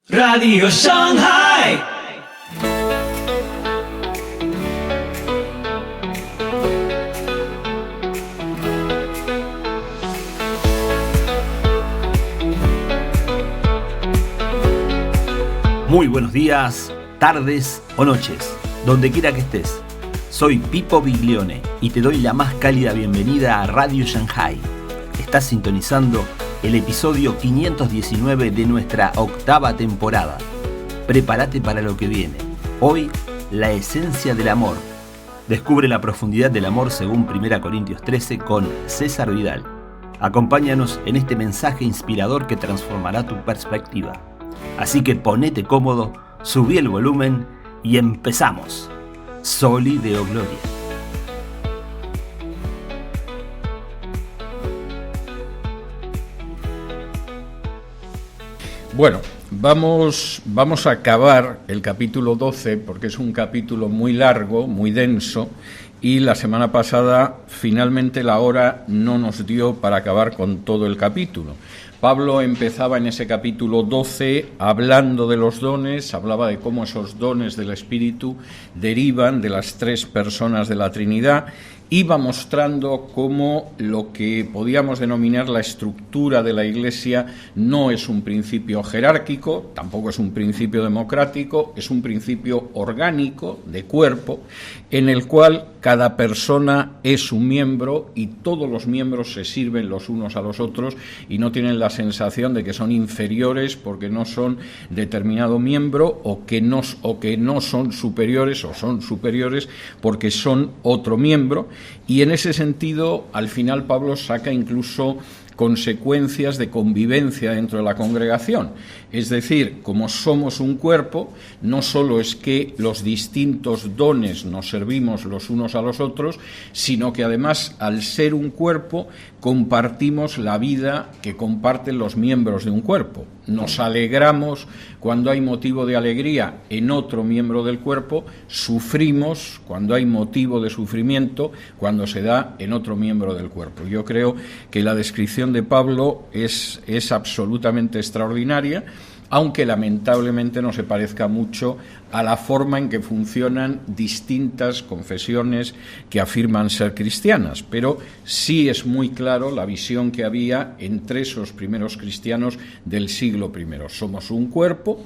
Radio Shanghai. Muy buenos días, tardes o noches, donde quiera que estés. Soy Pipo Biglione y te doy la más cálida bienvenida a Radio Shanghai. Estás sintonizando el episodio 519 de nuestra octava temporada. Prepárate para lo que viene. Hoy, la esencia del amor. Descubre la profundidad del amor según 1 Corintios 13 con César Vidal. Acompáñanos en este mensaje inspirador que transformará tu perspectiva. Así que ponete cómodo, subí el volumen y empezamos. Soli Deo Gloria. Bueno, vamos a acabar el capítulo 12 porque es un capítulo muy largo, muy denso, y la semana pasada finalmente la hora no nos dio para acabar con todo el capítulo. Pablo empezaba en ese capítulo 12 hablando de los dones, hablaba de cómo esos dones del Espíritu derivan de las tres personas de la Trinidad, iba mostrando cómo lo que podíamos denominar la estructura de la Iglesia no es un principio jerárquico, tampoco es un principio democrático, es un principio orgánico, de cuerpo, en el cual cada persona es un miembro y todos los miembros se sirven los unos a los otros y no tienen la sensación de que son inferiores porque no son determinado miembro o que no son superiores o son superiores porque son otro miembro. Y en ese sentido, al final Pablo saca incluso consecuencias de convivencia dentro de la congregación. Es decir, como somos un cuerpo, no solo es que los distintos dones nos servimos los unos a los otros, sino que además, al ser un cuerpo, compartimos la vida que comparten los miembros de un cuerpo. Nos alegramos cuando hay motivo de alegría en otro miembro del cuerpo, sufrimos cuando hay motivo de sufrimiento, cuando se da en otro miembro del cuerpo. Yo creo que la descripción de Pablo es absolutamente extraordinaria, aunque lamentablemente no se parezca mucho a la forma en que funcionan distintas confesiones que afirman ser cristianas, pero sí es muy claro la visión que había entre esos primeros cristianos del siglo I. Somos un cuerpo,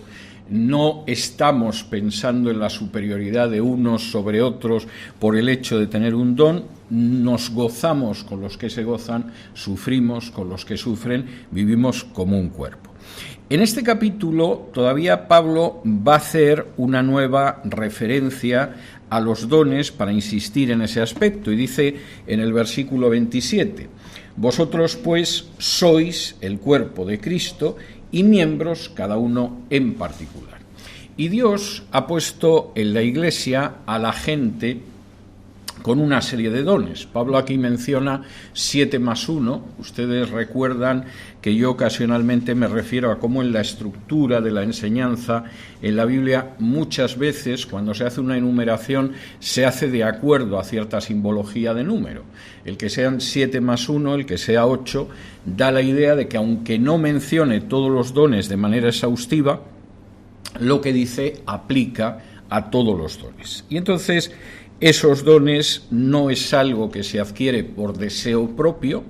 no estamos pensando en la superioridad de unos sobre otros por el hecho de tener un don, nos gozamos con los que se gozan, sufrimos con los que sufren, vivimos como un cuerpo. En este capítulo todavía Pablo va a hacer una nueva referencia a los dones para insistir en ese aspecto y dice en el versículo 27, «Vosotros pues sois el cuerpo de Cristo y miembros cada uno en particular». Y Dios ha puesto en la Iglesia a la gente con una serie de dones. Pablo aquí menciona 7+1. Ustedes recuerdan que yo ocasionalmente me refiero a cómo en la estructura de la enseñanza en la Biblia muchas veces cuando se hace una enumeración se hace de acuerdo a cierta simbología de número. El que sean 7+1, el que sea 8, da la idea de que aunque no mencione todos los dones de manera exhaustiva, lo que dice aplica a todos los dones. Y entonces esos dones no es algo que se adquiere por deseo propio,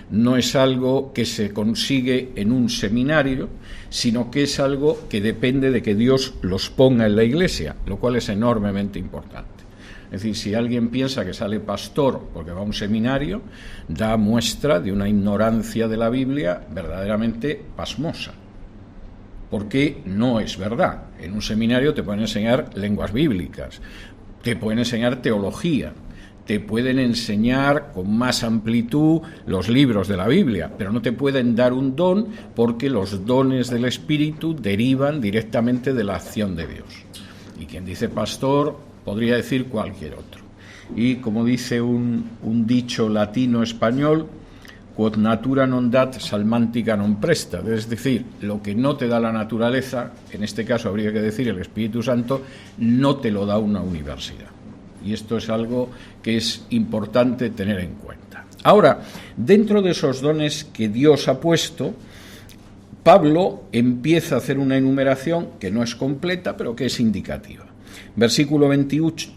no es algo que se consigue en un seminario, sino que es algo que depende de que Dios los ponga en la Iglesia, lo cual es enormemente importante. Es decir, si alguien piensa que sale pastor porque va a un seminario, da muestra de una ignorancia de la Biblia verdaderamente pasmosa, porque no es verdad. En un seminario te pueden enseñar lenguas bíblicas, te pueden enseñar teología, te pueden enseñar con más amplitud los libros de la Biblia, pero no te pueden dar un don porque los dones del Espíritu derivan directamente de la acción de Dios. Y quien dice pastor podría decir cualquier otro. Y como dice un dicho latino-español, quod natura non dat salmantica non presta, es decir, lo que no te da la naturaleza, en este caso habría que decir el Espíritu Santo, no te lo da una universidad. Y esto es algo que es importante tener en cuenta. Ahora, dentro de esos dones que Dios ha puesto, Pablo empieza a hacer una enumeración que no es completa, pero que es indicativa. Versículo 28,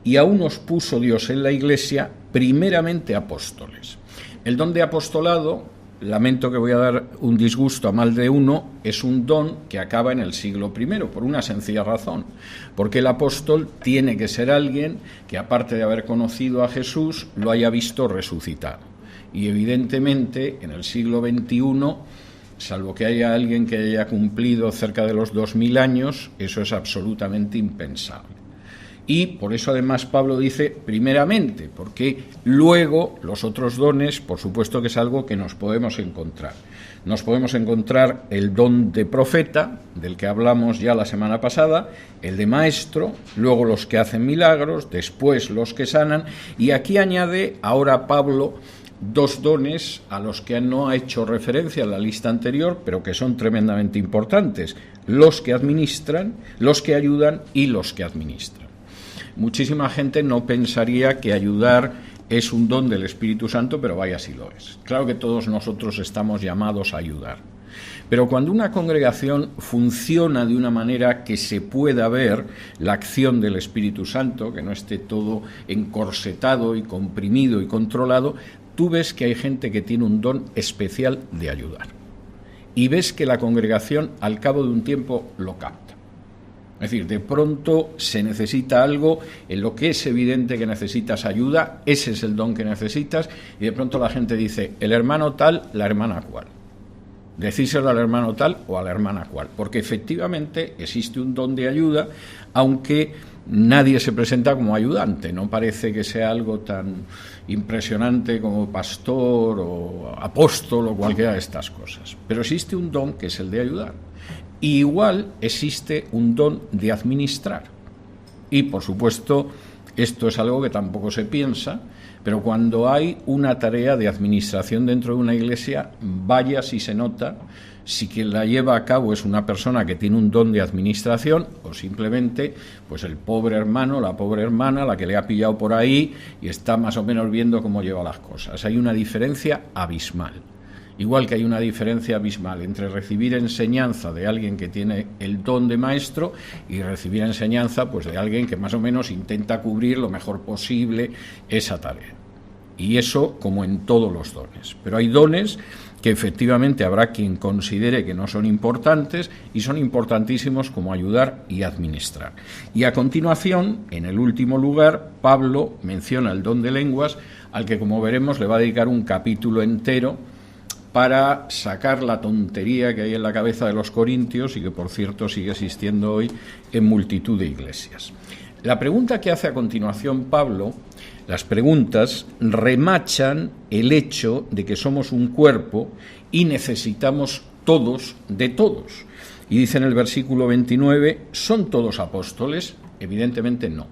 y a unos puso Dios en la Iglesia primeramente apóstoles. El don de apostolado, lamento que voy a dar un disgusto a mal de uno, es un don que acaba en el siglo I, por una sencilla razón, porque el apóstol tiene que ser alguien que, aparte de haber conocido a Jesús, lo haya visto resucitado. Y evidentemente en el siglo XXI, salvo que haya alguien que haya cumplido cerca de los 2000 años, eso es absolutamente impensable. Y por eso además Pablo dice primeramente, porque luego los otros dones, por supuesto que es algo que nos podemos encontrar. Nos podemos encontrar el don de profeta, del que hablamos ya la semana pasada, el de maestro, luego los que hacen milagros, después los que sanan, y aquí añade ahora Pablo dos dones a los que no ha hecho referencia en la lista anterior, pero que son tremendamente importantes: los que administran, los que ayudan y los que administran. Muchísima gente no pensaría que ayudar es un don del Espíritu Santo, pero vaya si lo es. Claro que todos nosotros estamos llamados a ayudar. Pero cuando una congregación funciona de una manera que se pueda ver la acción del Espíritu Santo, que no esté todo encorsetado y comprimido y controlado, tú ves que hay gente que tiene un don especial de ayudar. Y ves que la congregación al cabo de un tiempo lo capta. Es decir, de pronto se necesita algo en lo que es evidente que necesitas ayuda, ese es el don que necesitas, y de pronto la gente dice, el hermano tal, la hermana cual. Decírselo al hermano tal o a la hermana cual, porque efectivamente existe un don de ayuda, aunque nadie se presenta como ayudante, no parece que sea algo tan impresionante como pastor o apóstol o cualquiera de estas cosas, pero existe un don que es el de ayudar. Y igual existe un don de administrar. Y, por supuesto, esto es algo que tampoco se piensa, pero cuando hay una tarea de administración dentro de una iglesia, vaya si se nota si quien la lleva a cabo es una persona que tiene un don de administración o simplemente pues el pobre hermano, la pobre hermana, la que le ha pillado por ahí y está más o menos viendo cómo lleva las cosas. Hay una diferencia abismal. Igual que hay una diferencia abismal entre recibir enseñanza de alguien que tiene el don de maestro y recibir enseñanza pues de alguien que más o menos intenta cubrir lo mejor posible esa tarea. Y eso como en todos los dones. Pero hay dones que efectivamente habrá quien considere que no son importantes y son importantísimos como ayudar y administrar. Y a continuación, en el último lugar, Pablo menciona el don de lenguas, al que como veremos le va a dedicar un capítulo entero para sacar la tontería que hay en la cabeza de los corintios y que, por cierto, sigue existiendo hoy en multitud de iglesias. La pregunta que hace a continuación Pablo, las preguntas remachan el hecho de que somos un cuerpo y necesitamos todos de todos. Y dice en el versículo 29, ¿son todos apóstoles? Evidentemente no.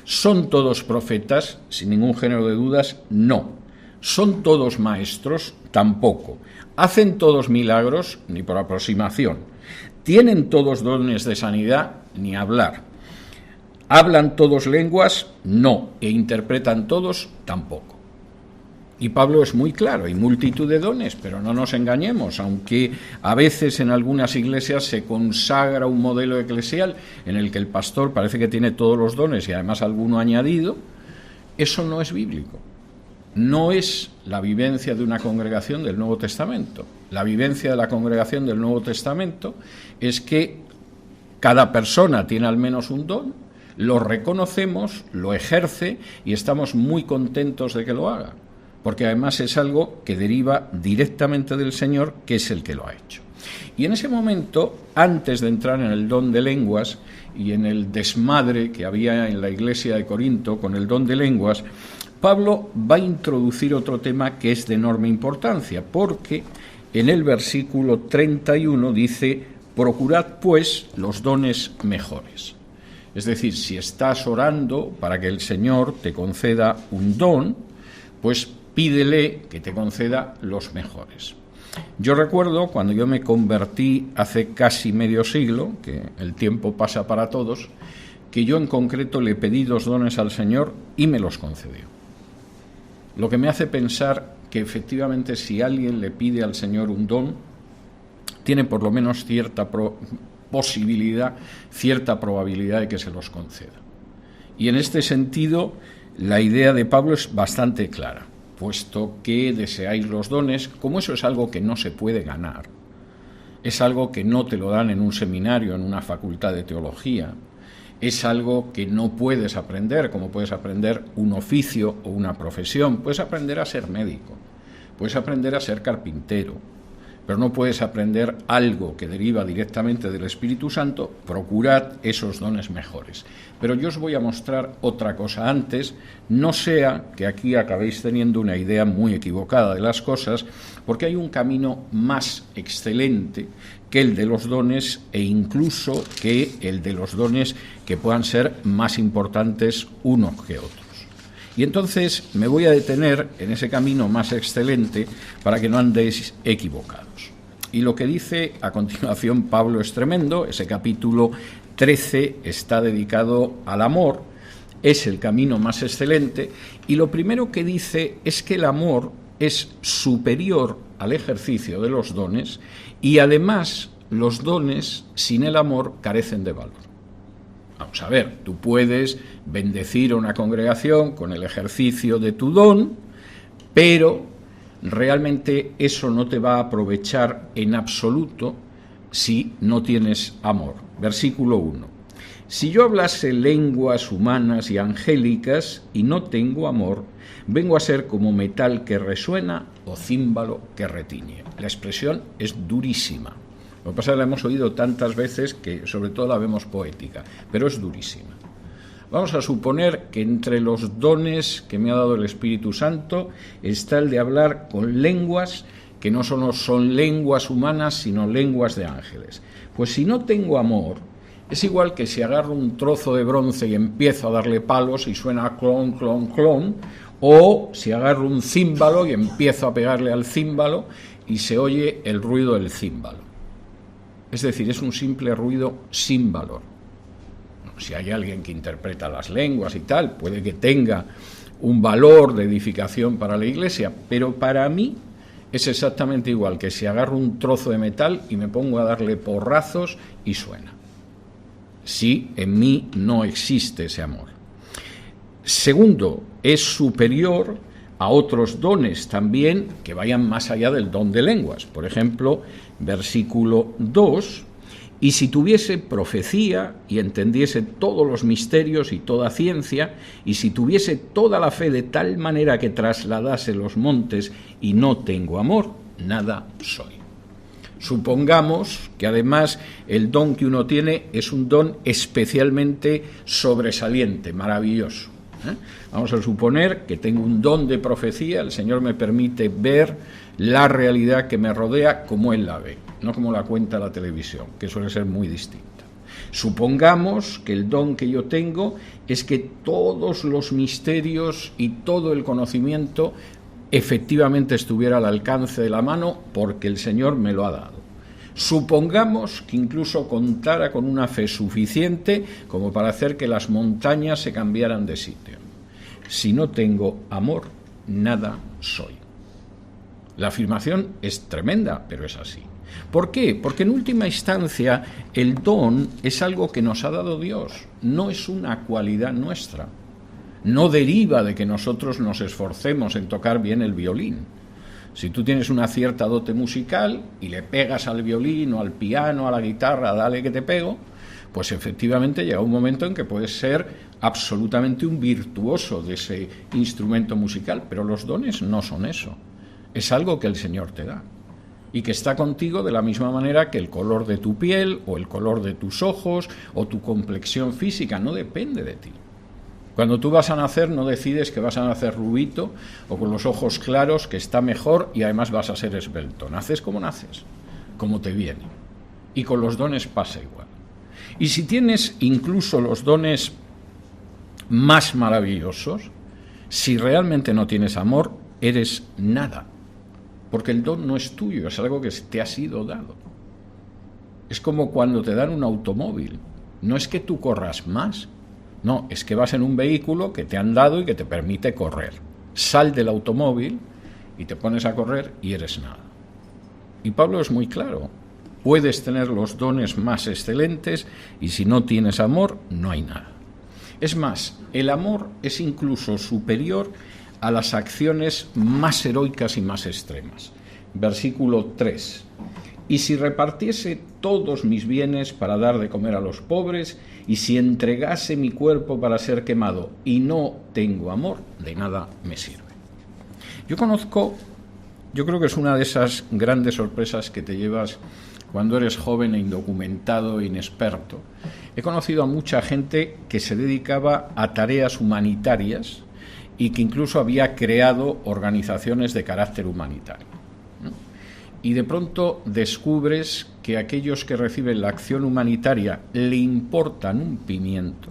¿Son todos profetas? Sin ningún género de dudas, no. ¿Son todos maestros? Tampoco. ¿Hacen todos milagros? Ni por aproximación. ¿Tienen todos dones de sanidad? Ni hablar. ¿Hablan todos lenguas? No. ¿E interpretan todos? Tampoco. Y Pablo es muy claro, hay multitud de dones, pero no nos engañemos, aunque a veces en algunas iglesias se consagra un modelo eclesial en el que el pastor parece que tiene todos los dones y además alguno añadido, eso no es bíblico. No es la vivencia de una congregación del Nuevo Testamento. La vivencia de la congregación del Nuevo Testamento es que cada persona tiene al menos un don, lo reconocemos, lo ejerce y estamos muy contentos de que lo haga, porque además es algo que deriva directamente del Señor, que es el que lo ha hecho. Y en ese momento, antes de entrar en el don de lenguas y en el desmadre que había en la iglesia de Corinto con el don de lenguas, Pablo va a introducir otro tema que es de enorme importancia, porque en el versículo 31 dice, procurad pues los dones mejores. Es decir, si estás orando para que el Señor te conceda un don, pues pídele que te conceda los mejores. Yo recuerdo cuando yo me convertí hace casi medio siglo, que el tiempo pasa para todos, que yo en concreto le pedí 2 dones al Señor y me los concedió. Lo que me hace pensar que efectivamente si alguien le pide al Señor un don, tiene por lo menos cierta posibilidad, cierta probabilidad de que se los conceda. Y en este sentido, la idea de Pablo es bastante clara, puesto que deseáis los dones, como eso es algo que no se puede ganar, es algo que no te lo dan en un seminario, en una facultad de teología, es algo que no puedes aprender, como puedes aprender un oficio o una profesión. Puedes aprender a ser médico, puedes aprender a ser carpintero, pero no puedes aprender algo que deriva directamente del Espíritu Santo. Procurad esos dones mejores. Pero yo os voy a mostrar otra cosa antes, no sea que aquí acabéis teniendo una idea muy equivocada de las cosas, porque hay un camino más excelente que el de los dones e incluso que el de los dones que puedan ser más importantes unos que otros. Y entonces me voy a detener en ese camino más excelente para que no andéis equivocados. Y lo que dice a continuación Pablo es tremendo. Ese capítulo 13 está dedicado al amor, es el camino más excelente, y lo primero que dice es que el amor es superior al ejercicio de los dones y además los dones sin el amor carecen de valor. Vamos a ver, tú puedes bendecir a una congregación con el ejercicio de tu don, pero realmente eso no te va a aprovechar en absoluto si no tienes amor. Versículo 1. Si yo hablase lenguas humanas y angélicas y no tengo amor, vengo a ser como metal que resuena o címbalo que retiñe. La expresión es durísima. Lo que pasa es que la hemos oído tantas veces que sobre todo la vemos poética, pero es durísima. Vamos a suponer que entre los dones que me ha dado el Espíritu Santo está el de hablar con lenguas que no solo son lenguas humanas, sino lenguas de ángeles. Pues si no tengo amor, es igual que si agarro un trozo de bronce y empiezo a darle palos y suena clon, clon, clon, o si agarro un címbalo y empiezo a pegarle al címbalo y se oye el ruido del címbalo. Es decir, es un simple ruido sin valor. Si hay alguien que interpreta las lenguas y tal, puede que tenga un valor de edificación para la iglesia, pero para mí es exactamente igual que si agarro un trozo de metal y me pongo a darle porrazos y suena. Si en mí no existe ese amor. Segundo, es superior a otros dones también que vayan más allá del don de lenguas. Por ejemplo, versículo 2, y si tuviese profecía y entendiese todos los misterios y toda ciencia, y si tuviese toda la fe de tal manera que trasladase los montes y no tengo amor, nada soy. Supongamos que además el don que uno tiene es un don especialmente sobresaliente, maravilloso. Vamos a suponer que tengo un don de profecía, el Señor me permite ver la realidad que me rodea como Él la ve, no como la cuenta la televisión, que suele ser muy distinta. Supongamos que el don que yo tengo es que todos los misterios y todo el conocimiento efectivamente estuviera al alcance de la mano porque el Señor me lo ha dado. Supongamos que incluso contara con una fe suficiente como para hacer que las montañas se cambiaran de sitio. Si no tengo amor, nada soy. La afirmación es tremenda, pero es así. ¿Por qué? Porque en última instancia el don es algo que nos ha dado Dios, no es una cualidad nuestra. No deriva de que nosotros nos esforcemos en tocar bien el violín. Si tú tienes una cierta dote musical y le pegas al violín o al piano, a la guitarra, dale que te pego, pues efectivamente llega un momento en que puedes ser absolutamente un virtuoso de ese instrumento musical, pero los dones no son eso. Es algo que el Señor te da y que está contigo de la misma manera que el color de tu piel o el color de tus ojos o tu complexión física, no depende de ti. Cuando tú vas a nacer no decides que vas a nacer rubito o con los ojos claros, que está mejor y además vas a ser esbelto. Naces, como te viene. Y con los dones pasa igual. Y si tienes incluso los dones más maravillosos, si realmente no tienes amor, eres nada. Porque el don no es tuyo, es algo que te ha sido dado. Es como cuando te dan un automóvil. No es que tú corras más. No, es que vas en un vehículo que te han dado y que te permite correr. Sal del automóvil y te pones a correr y eres nada. Y Pablo es muy claro, puedes tener los dones más excelentes y si no tienes amor, no hay nada. Es más, el amor es incluso superior a las acciones más heroicas y más extremas. Versículo 3. Y si repartiese todos mis bienes para dar de comer a los pobres, y si entregase mi cuerpo para ser quemado y no tengo amor, de nada me sirve. Yo creo que es una de esas grandes sorpresas que te llevas cuando eres joven e indocumentado e inexperto. He conocido a mucha gente que se dedicaba a tareas humanitarias y que incluso había creado organizaciones de carácter humanitario, ¿no? Y de pronto descubres que aquellos que reciben la acción humanitaria le importan un pimiento,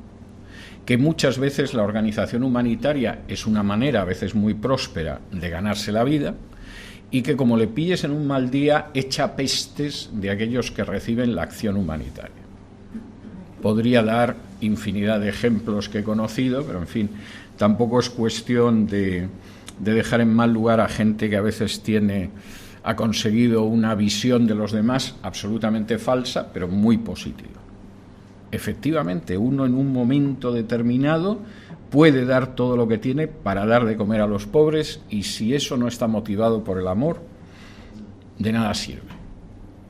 que muchas veces la organización humanitaria es una manera, a veces muy próspera, de ganarse la vida, y que como le pilles en un mal día, echa pestes de aquellos que reciben la acción humanitaria. Podría dar infinidad de ejemplos que he conocido, pero en fin, tampoco es cuestión de dejar en mal lugar a gente que a veces ha conseguido una visión de los demás absolutamente falsa, pero muy positiva. Efectivamente, uno en un momento determinado puede dar todo lo que tiene para dar de comer a los pobres, y si eso no está motivado por el amor, de nada sirve.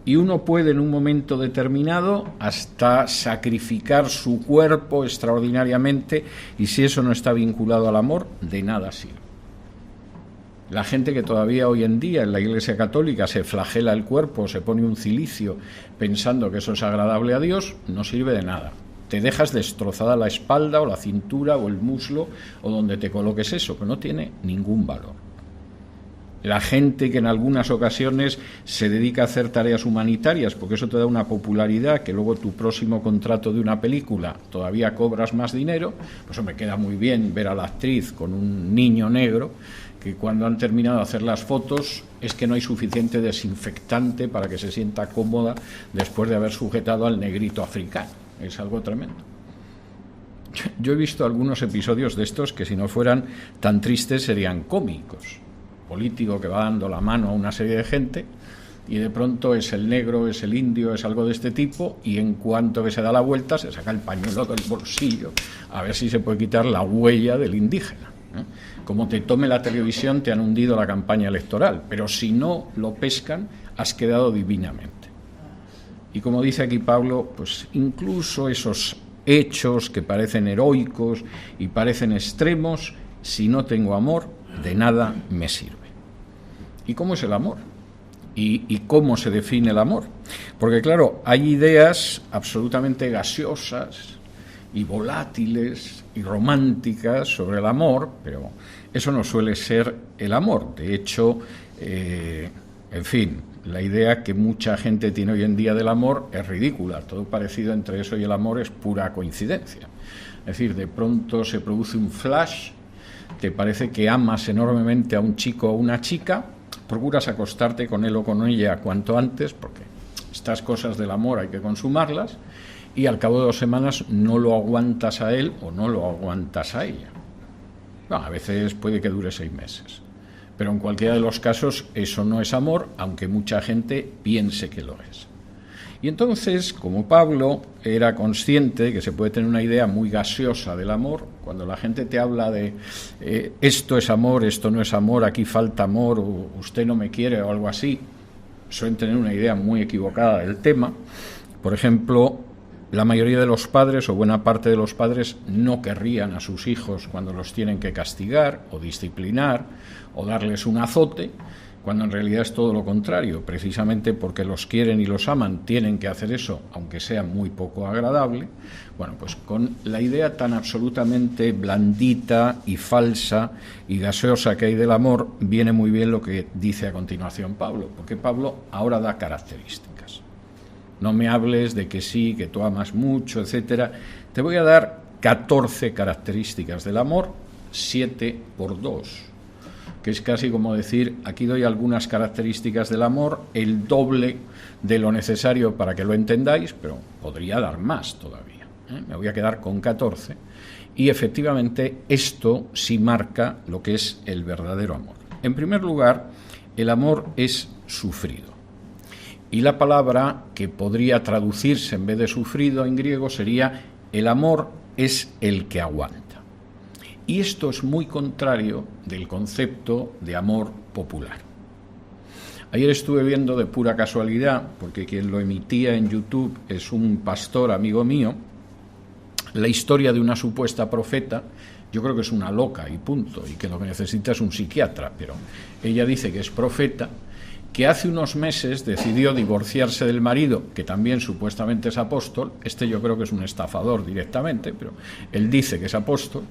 Y uno puede en un momento determinado hasta sacrificar su cuerpo extraordinariamente, y si eso no está vinculado al amor, de nada sirve. La gente que todavía hoy en día en la Iglesia Católica se flagela el cuerpo, se pone un cilicio pensando que eso es agradable a Dios, no sirve de nada. Te dejas destrozada la espalda o la cintura o el muslo o donde te coloques eso, que no tiene ningún valor. La gente que en algunas ocasiones se dedica a hacer tareas humanitarias, porque eso te da una popularidad, que luego tu próximo contrato de una película todavía cobras más dinero, pues eso me queda muy bien ver a la actriz con un niño negro, que cuando han terminado de hacer las fotos es que no hay suficiente desinfectante para que se sienta cómoda después de haber sujetado al negrito africano. Es algo tremendo. Yo he visto algunos episodios de estos que si no fueran tan tristes serían cómicos. Político que va dando la mano a una serie de gente y de pronto es el negro, es el indio, es algo de este tipo, y en cuanto que se da la vuelta se saca el pañuelo del bolsillo a ver si se puede quitar la huella del indígena. Como te tome la televisión te han hundido la campaña electoral, pero si no lo pescan has quedado divinamente. Y como dice aquí Pablo, pues incluso esos hechos que parecen heroicos y parecen extremos, si no tengo amor, de nada me sirve. ¿Y cómo es el amor? ¿Y cómo se define el amor? Porque claro, hay ideas absolutamente gaseosas y volátiles y románticas sobre el amor, pero eso no suele ser el amor. De hecho, en fin, la idea que mucha gente tiene hoy en día del amor es ridícula. Todo parecido entre eso y el amor es pura coincidencia. Es decir, de pronto se produce un flash, te parece que amas enormemente a un chico o una chica, procuras acostarte con él o con ella cuanto antes, porque estas cosas del amor hay que consumarlas, y al cabo de 2 semanas no lo aguantas a él o no lo aguantas a ella. Bueno, a veces puede que dure 6 meses. Pero en cualquiera de los casos eso no es amor, aunque mucha gente piense que lo es. Y entonces, como Pablo era consciente de que se puede tener una idea muy gaseosa del amor, cuando la gente te habla de esto es amor, esto no es amor, aquí falta amor, o usted no me quiere o algo así, suelen tener una idea muy equivocada del tema. Por ejemplo, la mayoría de los padres o buena parte de los padres no querrían a sus hijos cuando los tienen que castigar o disciplinar o darles un azote, cuando en realidad es todo lo contrario. Precisamente porque los quieren y los aman tienen que hacer eso, aunque sea muy poco agradable. Bueno, pues con la idea tan absolutamente blandita y falsa y gaseosa que hay del amor, viene muy bien lo que dice a continuación Pablo, porque Pablo ahora da características. No me hables de que sí, que tú amas mucho, etcétera. Te voy a dar 14 características del amor, 7 por 2, que es casi como decir, aquí doy algunas características del amor, el doble de lo necesario para que lo entendáis, pero podría dar más todavía. Me voy a quedar con 14, y efectivamente esto sí marca lo que es el verdadero amor. En primer lugar, el amor es sufrido. Y la palabra que podría traducirse en vez de sufrido en griego sería: el amor es el que aguanta. Y esto es muy contrario del concepto de amor popular. Ayer estuve viendo de pura casualidad, porque quien lo emitía en YouTube es un pastor amigo mío, la historia de una supuesta profeta. Yo creo que es una loca y punto, y que lo que necesita es un psiquiatra, pero ella dice que es profeta, que hace unos meses decidió divorciarse del marido, que también supuestamente es apóstol. Yo creo que es un estafador directamente, pero él dice que es apóstol,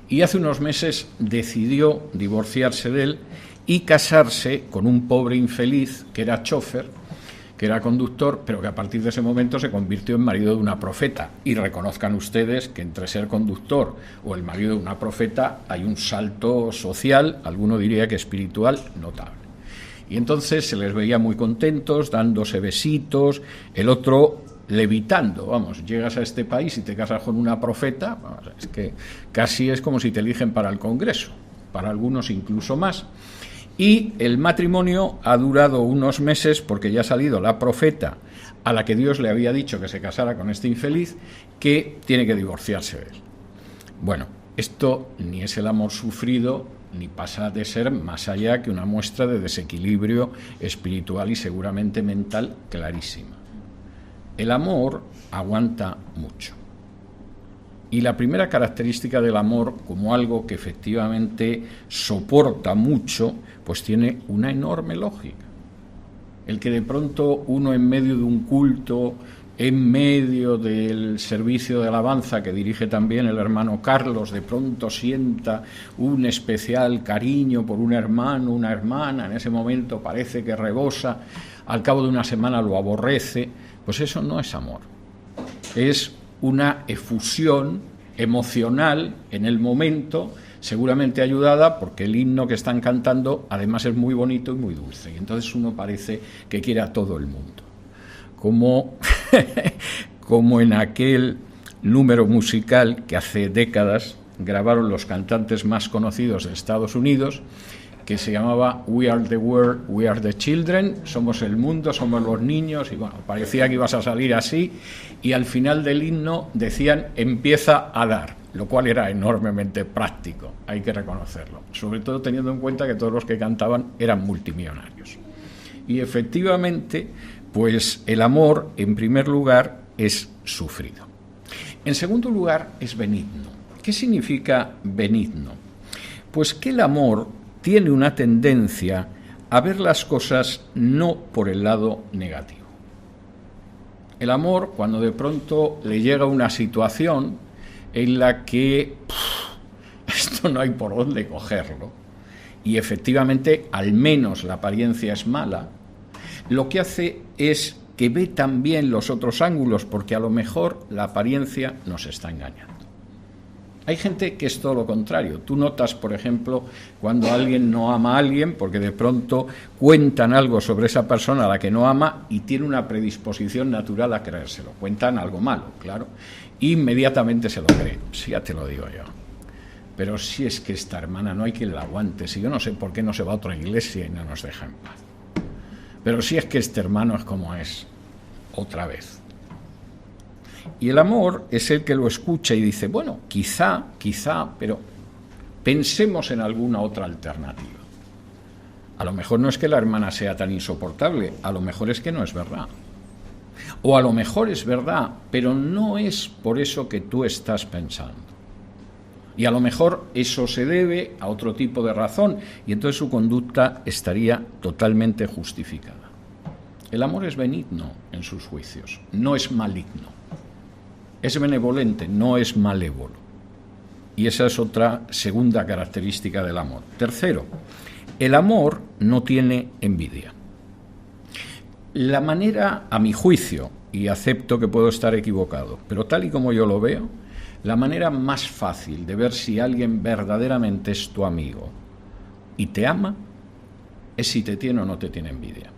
y hace unos meses decidió divorciarse de él y casarse con un pobre infeliz que era chofer, que era conductor, pero que a partir de ese momento se convirtió en marido de una profeta. Y reconozcan ustedes que entre ser conductor o el marido de una profeta hay un salto social, alguno diría que espiritual, notable. Y entonces se les veía muy contentos, dándose besitos, el otro levitando. Vamos, llegas a este país y te casas con una profeta, vamos, es que casi es como si te eligen para el Congreso, para algunos incluso más. Y el matrimonio ha durado unos meses porque ya ha salido la profeta a la que Dios le había dicho que se casara con este infeliz, que tiene que divorciarse de él. Bueno, esto ni es el amor sufrido, ni pasa de ser más allá que una muestra de desequilibrio espiritual y seguramente mental clarísima. El amor aguanta mucho. Y la primera característica del amor, como algo que efectivamente soporta mucho, pues tiene una enorme lógica. El que de pronto uno en medio de un culto, en medio del servicio de alabanza que dirige también el hermano Carlos, de pronto sienta un especial cariño por un hermano, una hermana, en ese momento parece que rebosa, al cabo de una semana lo aborrece, pues eso no es amor. Es una efusión emocional en el momento, seguramente ayudada porque el himno que están cantando además es muy bonito y muy dulce, y entonces uno parece que quiere a todo el mundo. Como en aquel número musical que hace décadas grabaron los cantantes más conocidos de Estados Unidos, que se llamaba We Are the World, We Are the Children, somos el mundo, somos los niños, y bueno, parecía que ibas a salir así, y al final del himno decían empieza a dar, lo cual era enormemente práctico, hay que reconocerlo, sobre todo teniendo en cuenta que todos los que cantaban eran multimillonarios. Y efectivamente, pues el amor, en primer lugar, es sufrido. En segundo lugar, es benigno. ¿Qué significa benigno? Pues que el amor tiene una tendencia a ver las cosas no por el lado negativo. El amor, cuando de pronto le llega una situación en la que esto no hay por dónde cogerlo, y efectivamente al menos la apariencia es mala, lo que hace es que ve también los otros ángulos, porque a lo mejor la apariencia nos está engañando. Hay gente que es todo lo contrario. Tú notas, por ejemplo, cuando alguien no ama a alguien, porque de pronto cuentan algo sobre esa persona a la que no ama y tiene una predisposición natural a creérselo. Cuentan algo malo, claro, e inmediatamente se lo cree. Sí, ya te lo digo yo. Pero si es que esta hermana no hay quien la aguante. Si yo no sé por qué no se va a otra iglesia y no nos deja en paz. Pero si es que este hermano es como es, otra vez. Y el amor es el que lo escucha y dice, bueno, quizá, pero pensemos en alguna otra alternativa. A lo mejor no es que la hermana sea tan insoportable, a lo mejor es que no es verdad. O a lo mejor es verdad, pero no es por eso que tú estás pensando. Y a lo mejor eso se debe a otro tipo de razón, y entonces su conducta estaría totalmente justificada. El amor es benigno en sus juicios, no es maligno. Es benevolente, no es malévolo. Y esa es otra segunda característica del amor. Tercero, el amor no tiene envidia. La manera, a mi juicio, y acepto que puedo estar equivocado, pero tal y como yo lo veo, la manera más fácil de ver si alguien verdaderamente es tu amigo y te ama es si te tiene o no te tiene envidia.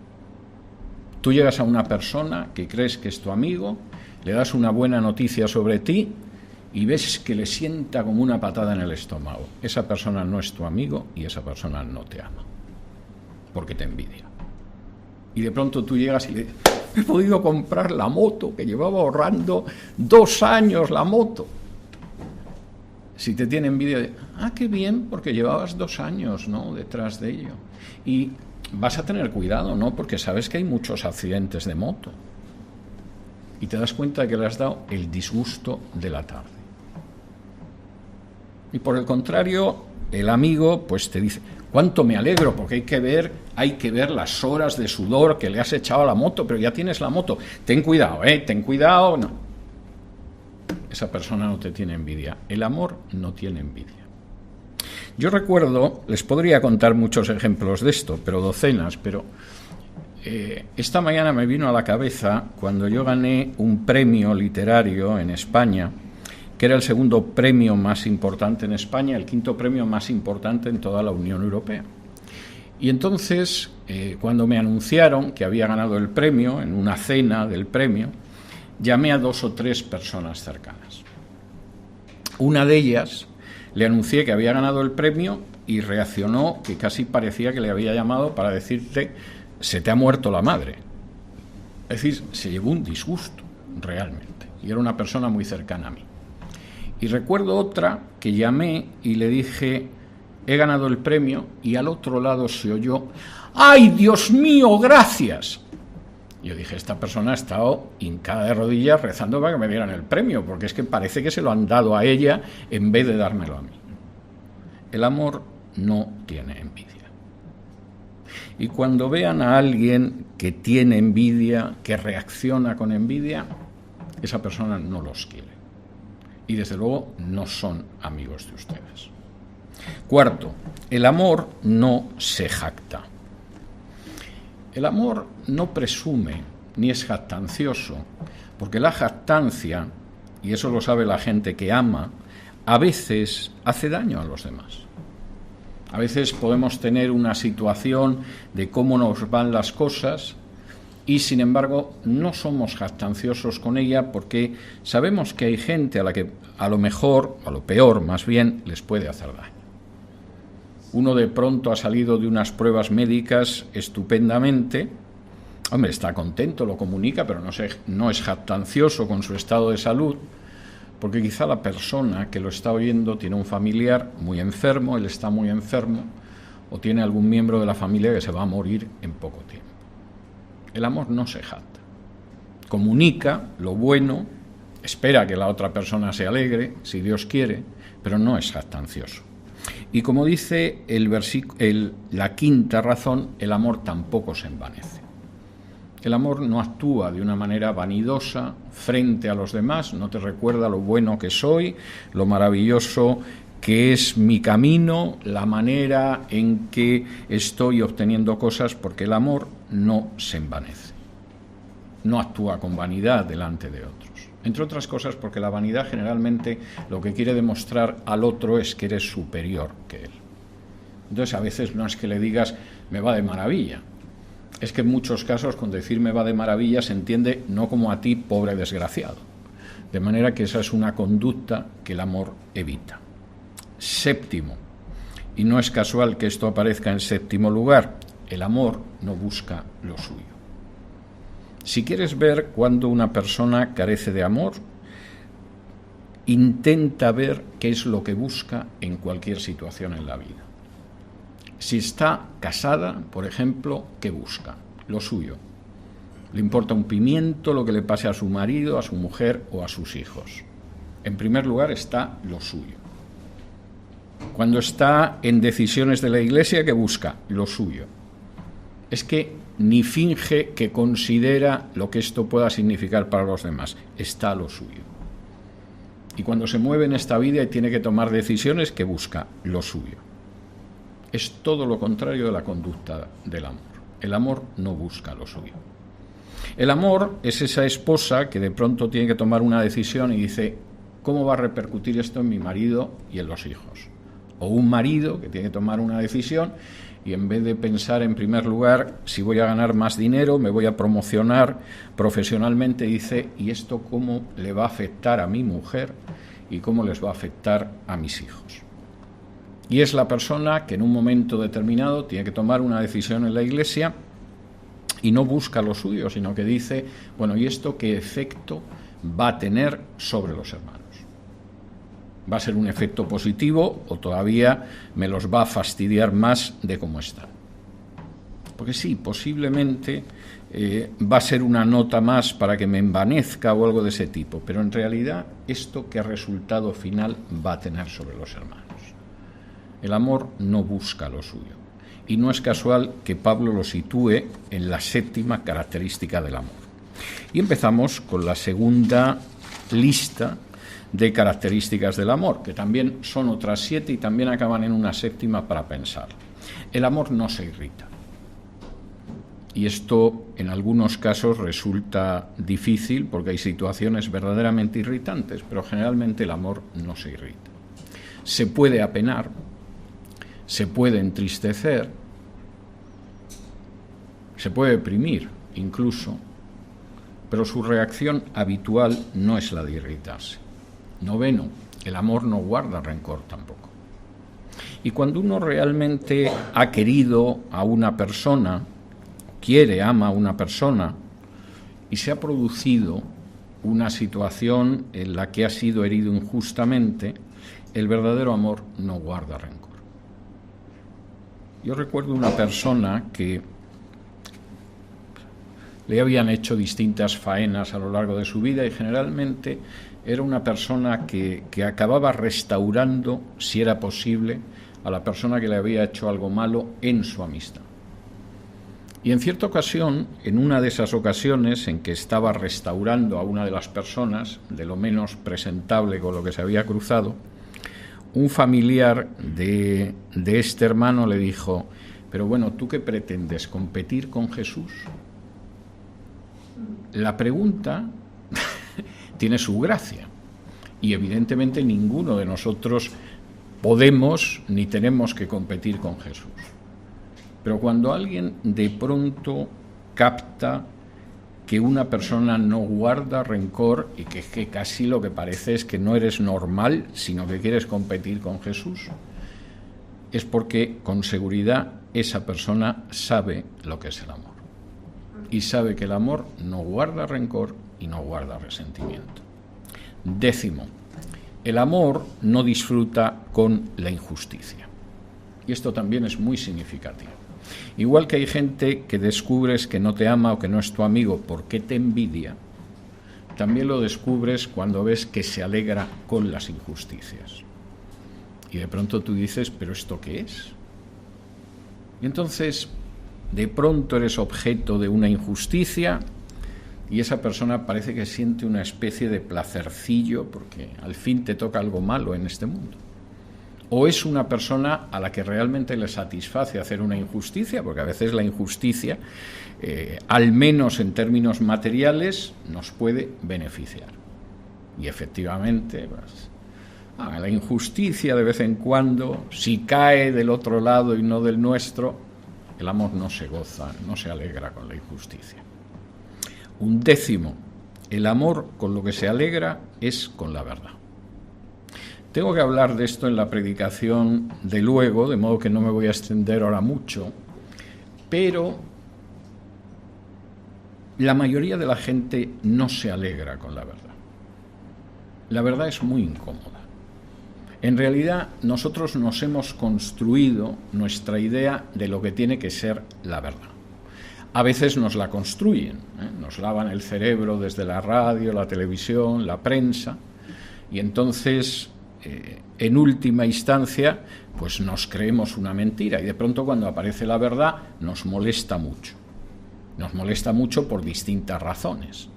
Tú llegas a una persona que crees que es tu amigo, le das una buena noticia sobre ti y ves que le sienta como una patada en el estómago. Esa persona no es tu amigo y esa persona no te ama. porque te envidia. Y de pronto tú llegas y le dices, he podido comprar la moto, que llevaba ahorrando 2 años la moto. Si te tiene envidia, qué bien, porque llevabas 2 años, ¿no?, detrás de ello. Y vas a tener cuidado, ¿no?, porque sabes que hay muchos accidentes de moto. Y te das cuenta de que le has dado el disgusto de la tarde. Y por el contrario, el amigo pues te dice, cuánto me alegro, porque hay que ver las horas de sudor que le has echado a la moto, pero ya tienes la moto. Ten cuidado, no. Esa persona no te tiene envidia. El amor no tiene envidia. Yo recuerdo, les podría contar muchos ejemplos de esto, pero docenas, pero esta mañana me vino a la cabeza cuando yo gané un premio literario en España, que era el segundo premio más importante en España, el quinto premio más importante en toda la Unión Europea. Y entonces, cuando me anunciaron que había ganado el premio, en una cena del premio, llamé a 2 o 3 personas cercanas. Una de ellas le anuncié que había ganado el premio y reaccionó que casi parecía que le había llamado para decirte, se te ha muerto la madre. Es decir, se llevó un disgusto, realmente. Y era una persona muy cercana a mí. Y recuerdo otra que llamé y le dije, he ganado el premio, y al otro lado se oyó, ¡ay, Dios mío, gracias! Yo dije, esta persona ha estado hincada de rodillas rezando para que me dieran el premio, porque es que parece que se lo han dado a ella en vez de dármelo a mí. El amor no tiene envidia. Y cuando vean a alguien que tiene envidia, que reacciona con envidia, esa persona no los quiere. Y desde luego no son amigos de ustedes. Cuarto, el amor no se jacta. El amor no presume ni es jactancioso, porque la jactancia, y eso lo sabe la gente que ama, a veces hace daño a los demás. A veces podemos tener una situación de cómo nos van las cosas y, sin embargo, no somos jactanciosos con ella porque sabemos que hay gente a la que a lo mejor, a lo peor más bien, les puede hacer daño. Uno de pronto ha salido de unas pruebas médicas estupendamente, hombre, está contento, lo comunica, pero no es jactancioso con su estado de salud, porque quizá la persona que lo está oyendo tiene un familiar muy enfermo, él está muy enfermo, o tiene algún miembro de la familia que se va a morir en poco tiempo. El amor no se jacta. Comunica lo bueno, espera que la otra persona se alegre, si Dios quiere, pero no es jactancioso. Y como dice la quinta razón, el amor tampoco se envanece. El amor no actúa de una manera vanidosa frente a los demás, no te recuerda lo bueno que soy, lo maravilloso que es mi camino, la manera en que estoy obteniendo cosas, porque el amor no se envanece. No actúa con vanidad delante de otros. Entre otras cosas porque la vanidad generalmente lo que quiere demostrar al otro es que eres superior que él. Entonces a veces no es que le digas me va de maravilla, es que en muchos casos con decir me va de maravilla se entiende no como a ti, pobre desgraciado. De manera que esa es una conducta que el amor evita. Séptimo, y no es casual que esto aparezca en séptimo lugar, el amor no busca lo suyo. Si quieres ver cuándo una persona carece de amor, intenta ver qué es lo que busca en cualquier situación en la vida. Si está casada, por ejemplo, ¿qué busca? Lo suyo. Le importa un pimiento lo que le pase a su marido, a su mujer o a sus hijos. En primer lugar está lo suyo. Cuando está en decisiones de la Iglesia, ¿qué busca? Lo suyo. Es que ni finge que considera lo que esto pueda significar para los demás. Está lo suyo. Y cuando se mueve en esta vida y tiene que tomar decisiones, ¿qué busca? Lo suyo. Es todo lo contrario de la conducta del amor. El amor no busca lo suyo. El amor es esa esposa que de pronto tiene que tomar una decisión y dice, ¿cómo va a repercutir esto en mi marido y en los hijos? O un marido que tiene que tomar una decisión y en vez de pensar en primer lugar si voy a ganar más dinero, me voy a promocionar profesionalmente, dice, ¿y esto cómo le va a afectar a mi mujer y cómo les va a afectar a mis hijos? Y es la persona que en un momento determinado tiene que tomar una decisión en la Iglesia y no busca lo suyo, sino que dice, bueno, ¿y esto qué efecto va a tener sobre los hermanos? ¿Va a ser un efecto positivo o todavía me los va a fastidiar más de cómo están? Porque sí, posiblemente va a ser una nota más para que me envanezca o algo de ese tipo, pero en realidad, ¿esto qué resultado final va a tener sobre los hermanos? El amor no busca lo suyo. Y no es casual que Pablo lo sitúe en la 7ª característica del amor. Y empezamos con la segunda lista de características del amor, que también son otras 7 y también acaban en una 7ª para pensar. El amor no se irrita. Y esto en algunos casos resulta difícil porque hay situaciones verdaderamente irritantes, pero generalmente el amor no se irrita. Se puede apenar, se puede entristecer, se puede deprimir incluso, pero su reacción habitual no es la de irritarse. 9, el amor no guarda rencor tampoco. Y cuando uno realmente ha querido a una persona, ama a una persona, y se ha producido una situación en la que ha sido herido injustamente, el verdadero amor no guarda rencor. Yo recuerdo una persona que le habían hecho distintas faenas a lo largo de su vida y generalmente era una persona que acababa restaurando, si era posible, a la persona que le había hecho algo malo en su amistad. Y en cierta ocasión, en una de esas ocasiones en que estaba restaurando a una de las personas, de lo menos presentable con lo que se había cruzado, un familiar de este hermano le dijo, pero bueno, ¿tú qué pretendes? ¿Competir con Jesús? La pregunta tiene su gracia y evidentemente ninguno de nosotros podemos ni tenemos que competir con Jesús. Pero cuando alguien de pronto capta que una persona no guarda rencor y que casi lo que parece es que no eres normal, sino que quieres competir con Jesús, es porque con seguridad esa persona sabe lo que es el amor. Y sabe que el amor no guarda rencor y no guarda resentimiento. 10, el amor no disfruta con la injusticia. Y esto también es muy significativo. Igual que hay gente que descubres que no te ama o que no es tu amigo porque te envidia, también lo descubres cuando ves que se alegra con las injusticias. Y de pronto tú dices, ¿pero esto qué es? Y entonces, de pronto eres objeto de una injusticia y esa persona parece que siente una especie de placercillo porque al fin te toca algo malo en este mundo. O es una persona a la que realmente le satisface hacer una injusticia, porque a veces la injusticia, al menos en términos materiales, nos puede beneficiar. Y efectivamente, pues, la injusticia de vez en cuando, si cae del otro lado y no del nuestro, el amor no se goza, no se alegra con la injusticia. 11, el amor con lo que se alegra es con la verdad. Tengo que hablar de esto en la predicación de luego, de modo que no me voy a extender ahora mucho, pero la mayoría de la gente no se alegra con la verdad. La verdad es muy incómoda. En realidad, nosotros nos hemos construido nuestra idea de lo que tiene que ser la verdad. A veces nos la construyen, nos lavan el cerebro desde la radio, la televisión, la prensa, y entonces en última instancia, pues nos creemos una mentira y de pronto cuando aparece la verdad nos molesta mucho. Nos molesta mucho por distintas razones.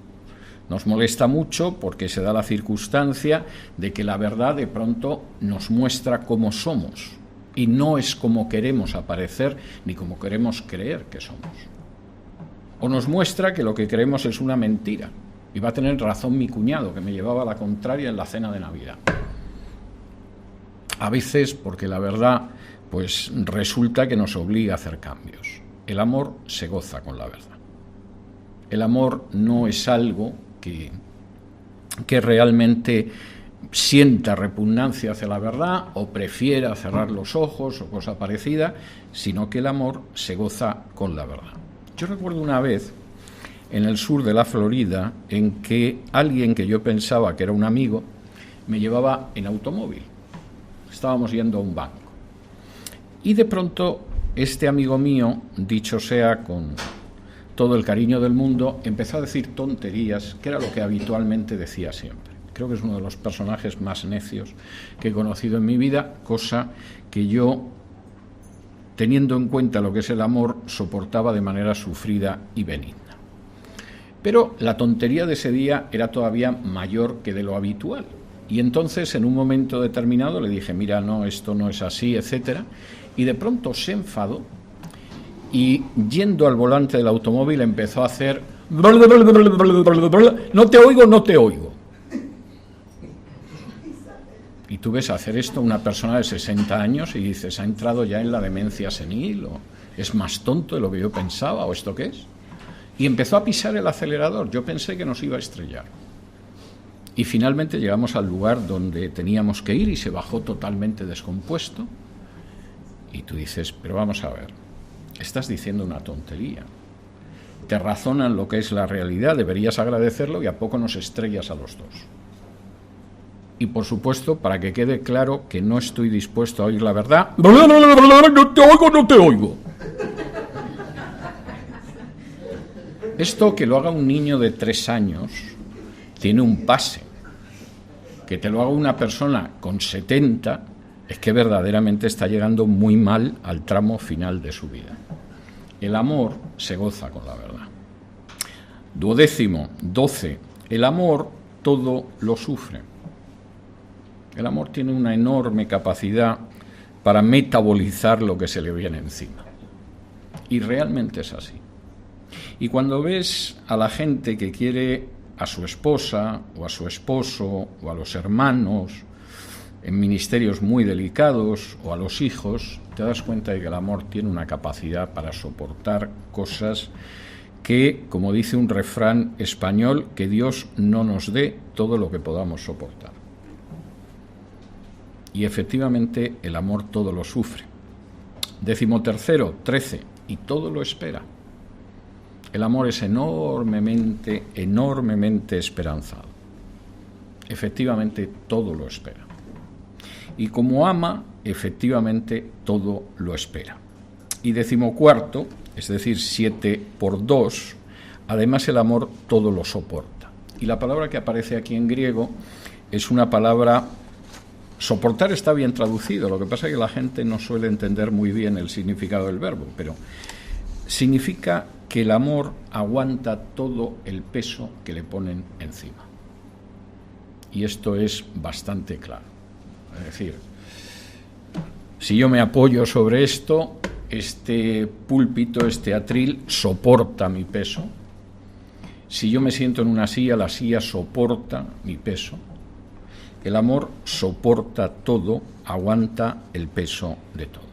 Nos molesta mucho porque se da la circunstancia de que la verdad de pronto nos muestra cómo somos y no es como queremos aparecer ni como queremos creer que somos. O nos muestra que lo que creemos es una mentira y va a tener razón mi cuñado que me llevaba a la contraria en la cena de Navidad. A veces porque la verdad pues resulta que nos obliga a hacer cambios. El amor se goza con la verdad. El amor no es algo que realmente sienta repugnancia hacia la verdad o prefiera cerrar los ojos o cosa parecida, sino que el amor se goza con la verdad. Yo recuerdo una vez en el sur de la Florida en que alguien que yo pensaba que era un amigo me llevaba en automóvil. Estábamos yendo a un banco. Y de pronto este amigo mío, dicho sea con todo el cariño del mundo, empezó a decir tonterías, que era lo que habitualmente decía siempre. Creo que es uno de los personajes más necios que he conocido en mi vida, cosa que yo, teniendo en cuenta lo que es el amor, soportaba de manera sufrida y benigna. Pero la tontería de ese día era todavía mayor que de lo habitual. Y entonces, en un momento determinado, le dije, mira, no, esto no es así, etcétera. Y de pronto se enfadó y, yendo al volante del automóvil, empezó a hacer no te oigo, no te oigo. Y tú ves hacer esto a una persona de 60 años y dices, ha entrado ya en la demencia senil, o es más tonto de lo que yo pensaba, o esto qué es. Y empezó a pisar el acelerador. Yo pensé que nos iba a estrellar. Y finalmente llegamos al lugar donde teníamos que ir y se bajó totalmente descompuesto. Y tú dices, pero vamos a ver, estás diciendo una tontería. Te razonan lo que es la realidad, deberías agradecerlo y a poco nos estrellas a los dos. Y por supuesto, para que quede claro que no estoy dispuesto a oír la verdad, no te oigo, no te oigo. Esto que lo haga un niño de 3 años tiene un pase. Que te lo haga una persona con 70 es que verdaderamente está llegando muy mal al tramo final de su vida. El amor se goza con la verdad. 12. El amor todo lo sufre. El amor tiene una enorme capacidad para metabolizar lo que se le viene encima. Y realmente es así. Y cuando ves a la gente que quiere a su esposa o a su esposo o a los hermanos en ministerios muy delicados o a los hijos, te das cuenta de que el amor tiene una capacidad para soportar cosas que, como dice un refrán español, que Dios no nos dé todo lo que podamos soportar. Y efectivamente el amor todo lo sufre. 13, y todo lo espera. El amor es enormemente, enormemente esperanzado. Efectivamente, todo lo espera. Y como ama, efectivamente, todo lo espera. Y 14, es decir, 7 por 2, además el amor todo lo soporta. Y la palabra que aparece aquí en griego es una palabra... Soportar está bien traducido, lo que pasa es que la gente no suele entender muy bien el significado del verbo, pero significa que el amor aguanta todo el peso que le ponen encima. Y esto es bastante claro. Es decir, si yo me apoyo sobre esto, este púlpito, este atril, soporta mi peso. Si yo me siento en una silla, la silla soporta mi peso. El amor soporta todo, aguanta el peso de todo.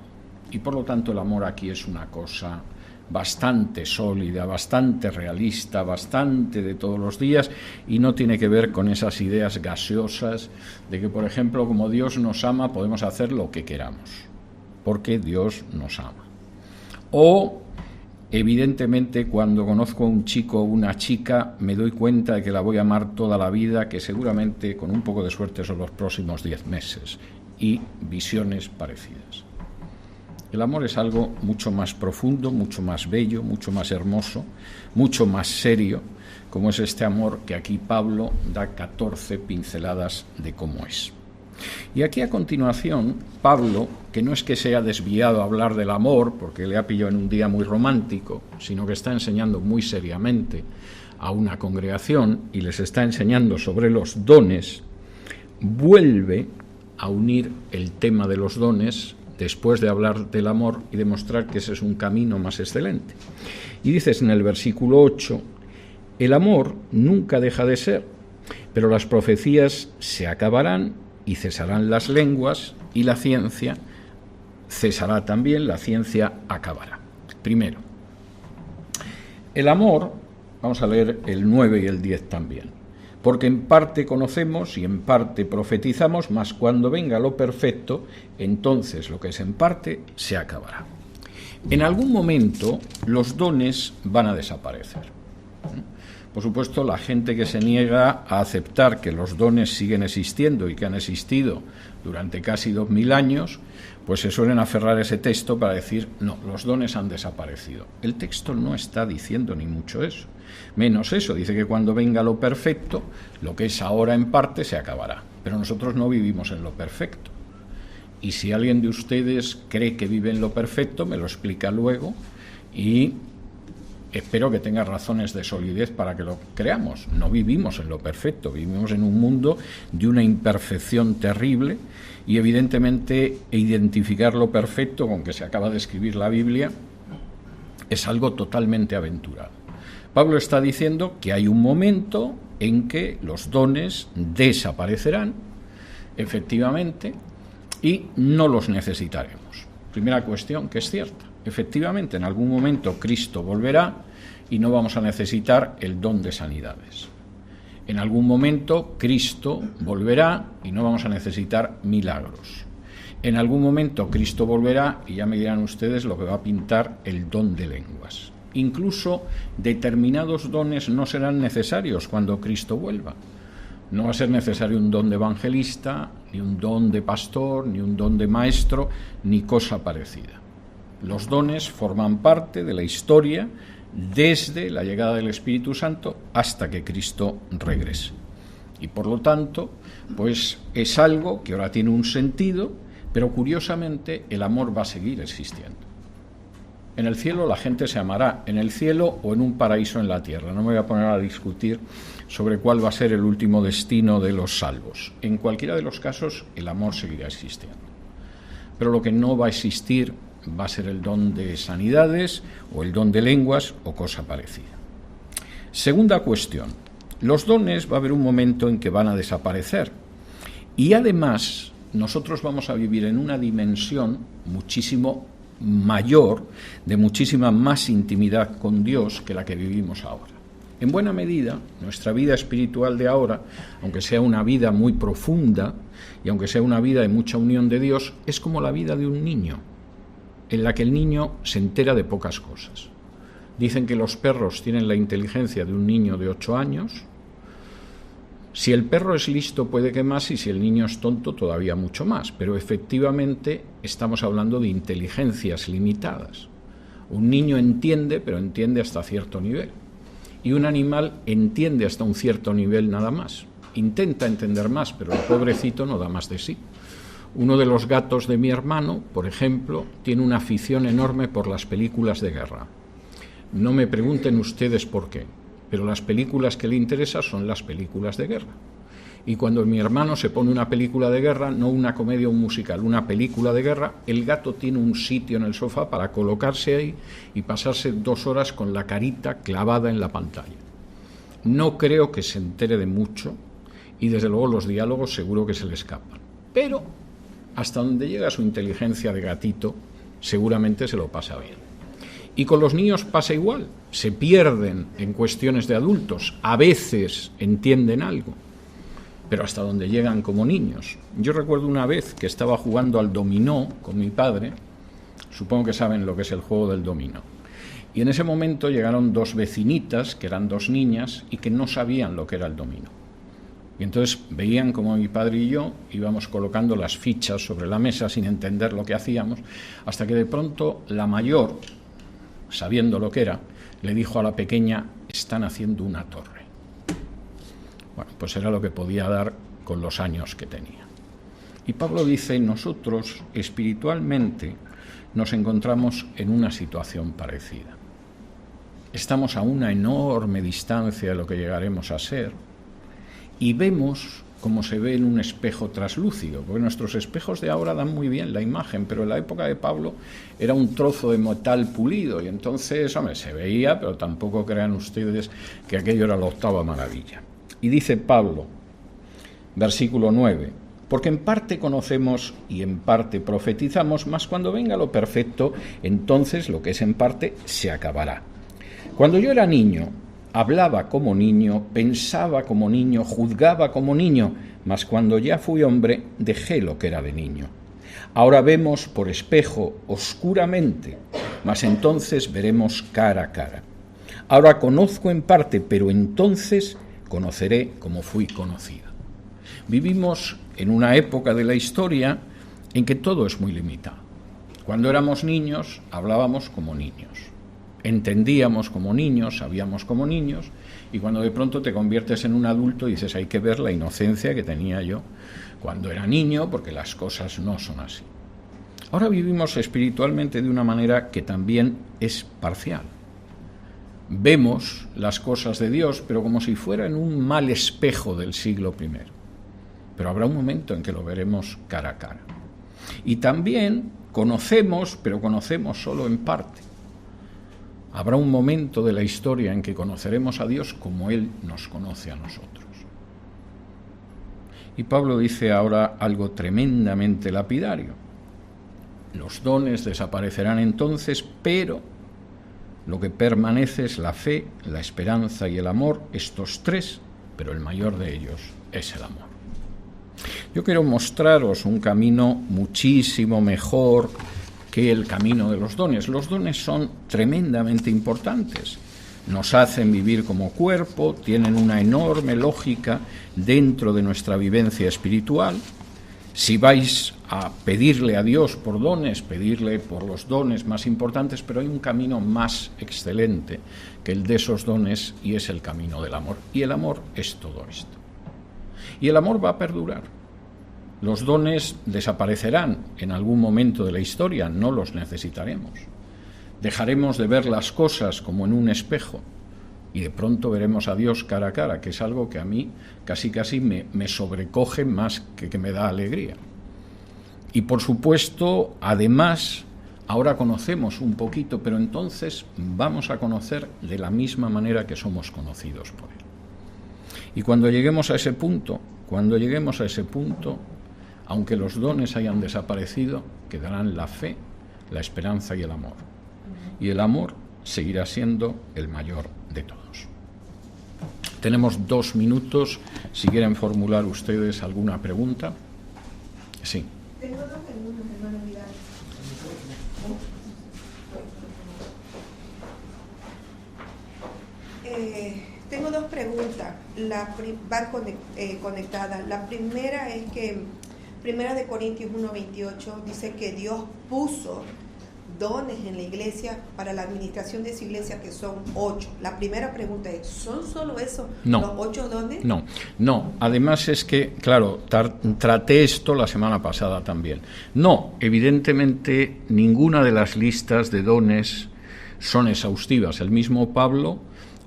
Y por lo tanto el amor aquí es una cosa bastante sólida, bastante realista, bastante de todos los días, y no tiene que ver con esas ideas gaseosas de que, por ejemplo, como Dios nos ama, podemos hacer lo que queramos, porque Dios nos ama. O, evidentemente, cuando conozco a un chico o una chica, me doy cuenta de que la voy a amar toda la vida, que seguramente, con un poco de suerte, son los próximos 10 meses, y visiones parecidas. El amor es algo mucho más profundo, mucho más bello, mucho más hermoso, mucho más serio, como es este amor que aquí Pablo da 14 pinceladas de cómo es. Y aquí a continuación, Pablo, que no es que se haya desviado a hablar del amor, porque le ha pillado en un día muy romántico, sino que está enseñando muy seriamente a una congregación y les está enseñando sobre los dones, vuelve a unir el tema de los dones después de hablar del amor y demostrar que ese es un camino más excelente. Y dices en el versículo 8, el amor nunca deja de ser, pero las profecías se acabarán y cesarán las lenguas y la ciencia cesará también, la ciencia acabará. Primero, el amor, vamos a leer el 9 y el 10 también, porque en parte conocemos y en parte profetizamos, mas cuando venga lo perfecto, entonces lo que es en parte se acabará. En algún momento los dones van a desaparecer. Por supuesto, la gente que se niega a aceptar que los dones siguen existiendo y que han existido durante casi 2000 años, pues se suelen aferrar a ese texto para decir, no, los dones han desaparecido. El texto no está diciendo ni mucho eso. Menos eso, dice que cuando venga lo perfecto, lo que es ahora en parte se acabará. Pero nosotros no vivimos en lo perfecto. Y si alguien de ustedes cree que vive en lo perfecto, me lo explica luego y espero que tenga razones de solidez para que lo creamos. No vivimos en lo perfecto, vivimos en un mundo de una imperfección terrible y evidentemente identificar lo perfecto con que se acaba de escribir la Biblia es algo totalmente aventurado. Pablo está diciendo que hay un momento en que los dones desaparecerán, efectivamente, y no los necesitaremos. Primera cuestión que es cierta. Efectivamente, en algún momento Cristo volverá y no vamos a necesitar el don de sanidades. En algún momento Cristo volverá y no vamos a necesitar milagros. En algún momento Cristo volverá y ya me dirán ustedes lo que va a pintar el don de lenguas. Incluso determinados dones no serán necesarios cuando Cristo vuelva. No va a ser necesario un don de evangelista, ni un don de pastor, ni un don de maestro, ni cosa parecida. Los dones forman parte de la historia desde la llegada del Espíritu Santo hasta que Cristo regrese. Y por lo tanto, pues es algo que ahora tiene un sentido, pero curiosamente el amor va a seguir existiendo. En el cielo la gente se amará, en el cielo o en un paraíso en la tierra. No me voy a poner a discutir sobre cuál va a ser el último destino de los salvos. En cualquiera de los casos, el amor seguirá existiendo. Pero lo que no va a existir va a ser el don de sanidades o el don de lenguas o cosa parecida. Segunda cuestión. Los dones va a haber un momento en que van a desaparecer. Y además, nosotros vamos a vivir en una dimensión muchísimo mayor, de muchísima más intimidad con Dios que la que vivimos ahora. En buena medida, nuestra vida espiritual de ahora, aunque sea una vida muy profunda y aunque sea una vida de mucha unión de Dios, es como la vida de un niño, en la que el niño se entera de pocas cosas. Dicen que los perros tienen la inteligencia de un niño de 8 años. Si el perro es listo, puede que más, y si el niño es tonto, todavía mucho más. Pero efectivamente estamos hablando de inteligencias limitadas. Un niño entiende, pero entiende hasta cierto nivel. Y un animal entiende hasta un cierto nivel nada más. Intenta entender más, pero el pobrecito no da más de sí. Uno de los gatos de mi hermano, por ejemplo, tiene una afición enorme por las películas de guerra. No me pregunten ustedes por qué, pero las películas que le interesan son las películas de guerra. Y cuando mi hermano se pone una película de guerra, no una comedia o un musical, una película de guerra, el gato tiene un sitio en el sofá para colocarse ahí y pasarse 2 horas con la carita clavada en la pantalla. No creo que se entere de mucho y desde luego los diálogos seguro que se le escapan. Pero hasta donde llega su inteligencia de gatito, seguramente se lo pasa bien. Y con los niños pasa igual, se pierden en cuestiones de adultos, a veces entienden algo, pero hasta donde llegan como niños. Yo recuerdo una vez que estaba jugando al dominó con mi padre, supongo que saben lo que es el juego del dominó, y en ese momento llegaron 2 vecinitas, que eran 2 niñas, y que no sabían lo que era el dominó. Y entonces veían como mi padre y yo íbamos colocando las fichas sobre la mesa sin entender lo que hacíamos, hasta que de pronto la mayor, sabiendo lo que era, le dijo a la pequeña: están haciendo una torre. Bueno, pues era lo que podía dar con los años que tenía. Y Pablo dice, nosotros espiritualmente nos encontramos en una situación parecida. Estamos a una enorme distancia de lo que llegaremos a ser y vemos como se ve en un espejo traslúcido, porque nuestros espejos de ahora dan muy bien la imagen, pero en la época de Pablo era un trozo de metal pulido y entonces, hombre, se veía, pero tampoco crean ustedes que aquello era la 8ª maravilla. Y dice Pablo, versículo 9, porque en parte conocemos y en parte profetizamos, mas cuando venga lo perfecto, entonces lo que es en parte se acabará. Cuando yo era niño, hablaba como niño, pensaba como niño, juzgaba como niño, mas cuando ya fui hombre, dejé lo que era de niño. Ahora vemos por espejo oscuramente, mas entonces veremos cara a cara. Ahora conozco en parte, pero entonces conoceré como fui conocido. Vivimos en una época de la historia en que todo es muy limitado. Cuando éramos niños, hablábamos como niños, entendíamos como niños, sabíamos como niños, y cuando de pronto te conviertes en un adulto dices, hay que ver la inocencia que tenía yo cuando era niño, porque las cosas no son así. Ahora vivimos espiritualmente de una manera que también es parcial. Vemos las cosas de Dios, pero como si fuera en un mal espejo del siglo I. Pero habrá un momento en que lo veremos cara a cara. Y también conocemos, pero conocemos solo en parte. Habrá un momento de la historia en que conoceremos a Dios como Él nos conoce a nosotros. Y Pablo dice ahora algo tremendamente lapidario. Los dones desaparecerán entonces, pero lo que permanece es la fe, la esperanza y el amor, estos tres, pero el mayor de ellos es el amor. Yo quiero mostraros un camino muchísimo mejor que el camino de los dones. Los dones son tremendamente importantes. Nos hacen vivir como cuerpo, tienen una enorme lógica dentro de nuestra vivencia espiritual. Si vais a pedirle a Dios por dones, pedirle por los dones más importantes, pero hay un camino más excelente que el de esos dones y es el camino del amor. Y el amor es todo esto. Y el amor va a perdurar. Los dones desaparecerán en algún momento de la historia, no los necesitaremos. Dejaremos de ver las cosas como en un espejo y de pronto veremos a Dios cara a cara, que es algo que a mí casi me sobrecoge más que me da alegría. Y por supuesto, además, ahora conocemos un poquito, pero entonces vamos a conocer de la misma manera que somos conocidos por Él. Y cuando lleguemos a ese punto, aunque los dones hayan desaparecido, quedarán la fe, la esperanza y el amor. Y el amor seguirá siendo el mayor de todos. Tenemos 2 minutos, si quieren formular ustedes alguna pregunta. Sí. Tengo 2 preguntas, hermano Vidal. Tengo 2 preguntas, van conectadas. La primera es que Primera de Corintios 1:28 dice que Dios puso dones en la iglesia para la administración de esa iglesia, que son 8. La primera pregunta es, ¿son solo esos los 8 dones? No. Además es que, claro, traté esto la semana pasada también. No, evidentemente ninguna de las listas de dones son exhaustivas. El mismo Pablo,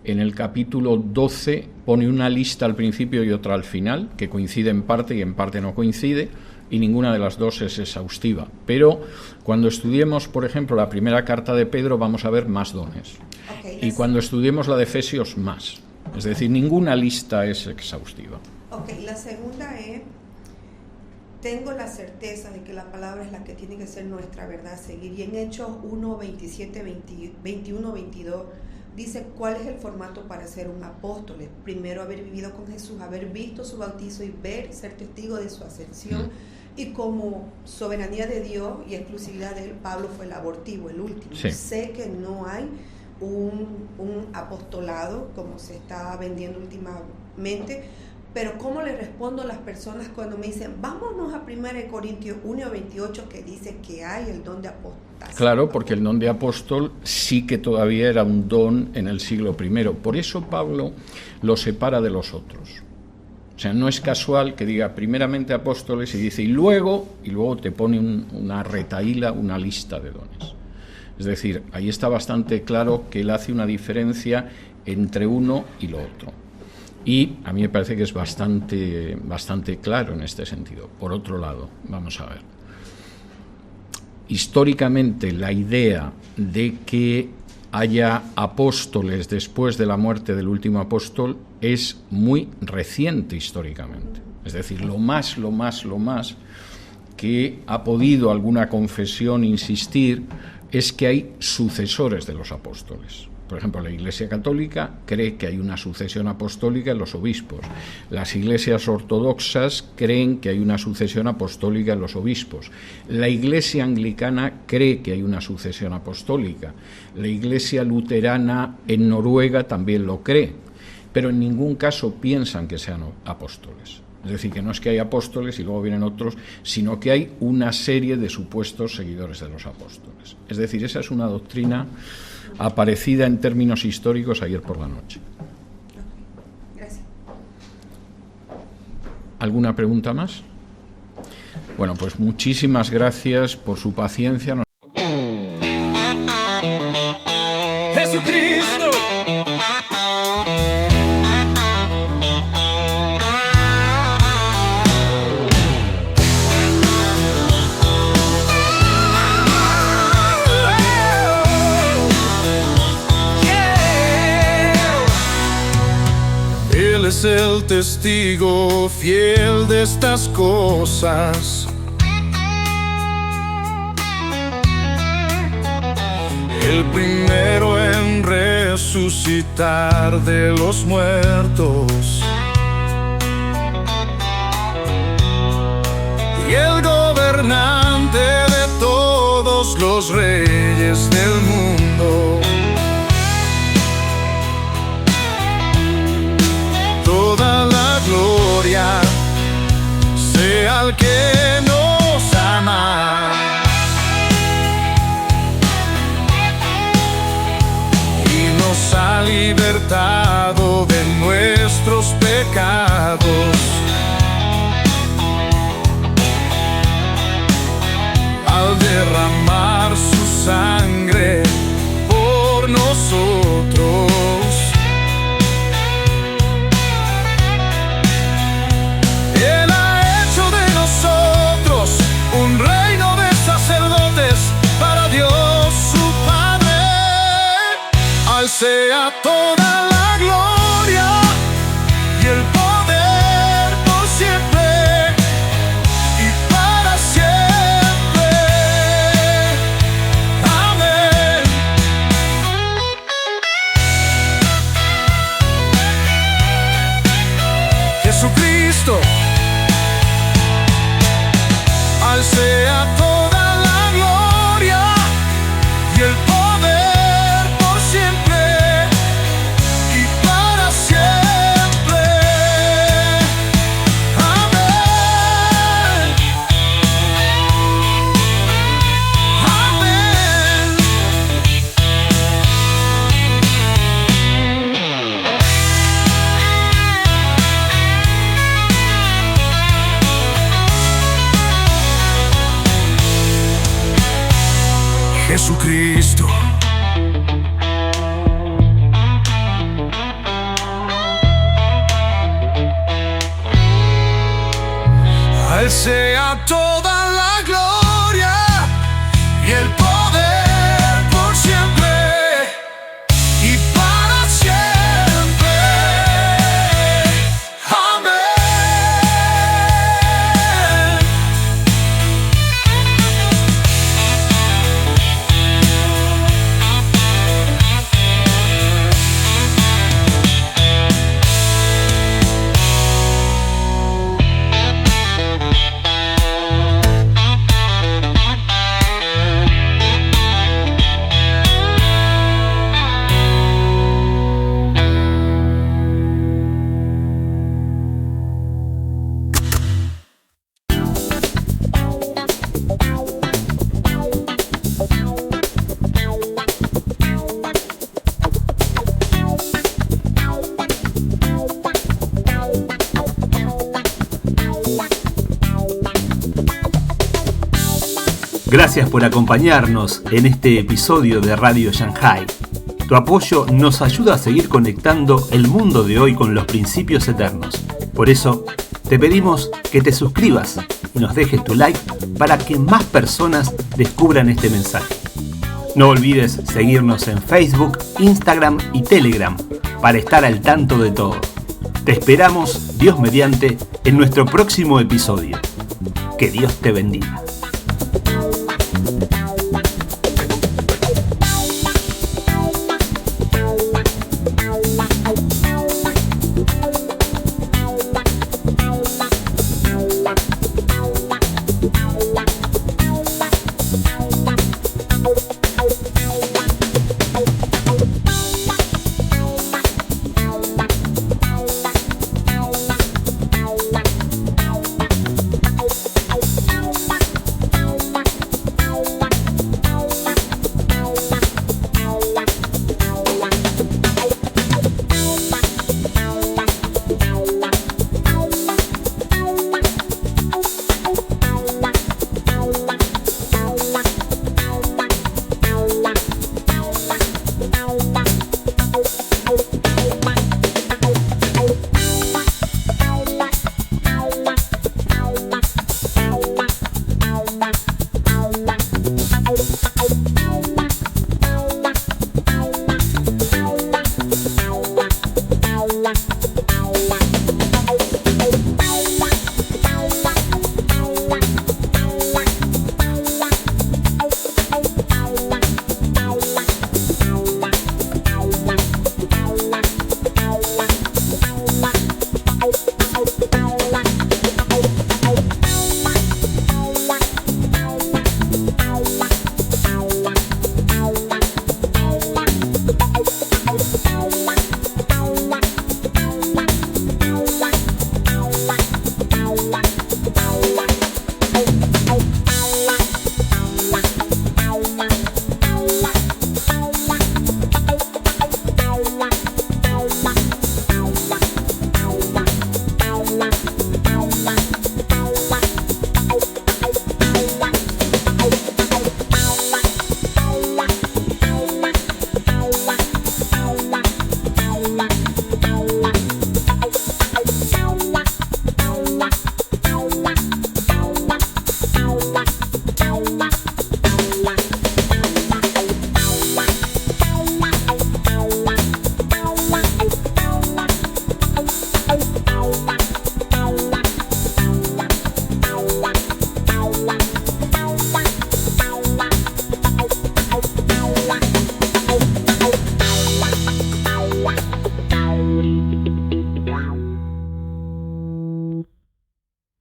en el capítulo 12, pone una lista al principio y otra al final, que coincide en parte y en parte no coincide, y ninguna de las dos es exhaustiva. Pero cuando estudiemos, por ejemplo, la primera carta de Pedro, vamos a ver más dones. Y cuando estudiemos la de Efesios, más. Es decir, ninguna lista es exhaustiva. La segunda es, tengo la certeza de que la palabra es la que tiene que ser nuestra verdad, seguir. Y en Hechos 1, 27, 21, 22, dice cuál es el formato para ser un apóstol. Primero, haber vivido con Jesús, haber visto su bautizo y ser testigo de su ascensión. Y como soberanía de Dios y exclusividad de él, Pablo fue el abortivo, el último. Sí. Sé que no hay un apostolado como se está vendiendo últimamente, pero ¿cómo le respondo a las personas cuando me dicen, vámonos a 1 Corintios 1:28 que dice que hay el don de apostolado? Claro, porque el don de apóstol sí que todavía era un don en el siglo I. Por eso Pablo lo separa de los otros. O sea, no es casual que diga primeramente apóstoles y dice y luego te pone una retahíla, una lista de dones. Es decir, ahí está bastante claro que él hace una diferencia entre uno y lo otro. Y a mí me parece que es bastante claro en este sentido. Por otro lado, vamos a ver. Históricamente, la idea de que haya apóstoles después de la muerte del último apóstol es muy reciente históricamente. Es decir, lo más que ha podido alguna confesión insistir es que hay sucesores de los apóstoles. Por ejemplo, la Iglesia Católica cree que hay una sucesión apostólica en los obispos. Las iglesias ortodoxas creen que hay una sucesión apostólica en los obispos. La Iglesia anglicana cree que hay una sucesión apostólica. La Iglesia luterana en Noruega también lo cree, pero en ningún caso piensan que sean apóstoles. Es decir, que no es que hay apóstoles y luego vienen otros, sino que hay una serie de supuestos seguidores de los apóstoles. Es decir, esa es una doctrina aparecida en términos históricos ayer por la noche. Gracias. ¿Alguna pregunta más? Bueno, pues muchísimas gracias por su paciencia. Jesucristo. Él es el testigo fiel de estas cosas. El primero en resucitar de los muertos. Y el gobernante de todos los reyes del mundo. Toda la gloria sea al que nos ama y nos ha libertado de nuestros pecados. Al derramar su sangre por nosotros. Sea toda la gloria y el poder por siempre y para siempre. Amén. Jesucristo, al sea toda la gloria y el poder. Jesucristo. A Él sea toda la gloria y el poder por siempre y para siempre. Amén. Gracias por acompañarnos en este episodio de Radio Shanghai. Tu apoyo nos ayuda a seguir conectando el mundo de hoy con los principios eternos. Por eso, te pedimos que te suscribas y nos dejes tu like para que más personas descubran este mensaje. No olvides seguirnos en Facebook, Instagram y Telegram para estar al tanto de todo. Te esperamos, Dios mediante, en nuestro próximo episodio. Que Dios te bendiga.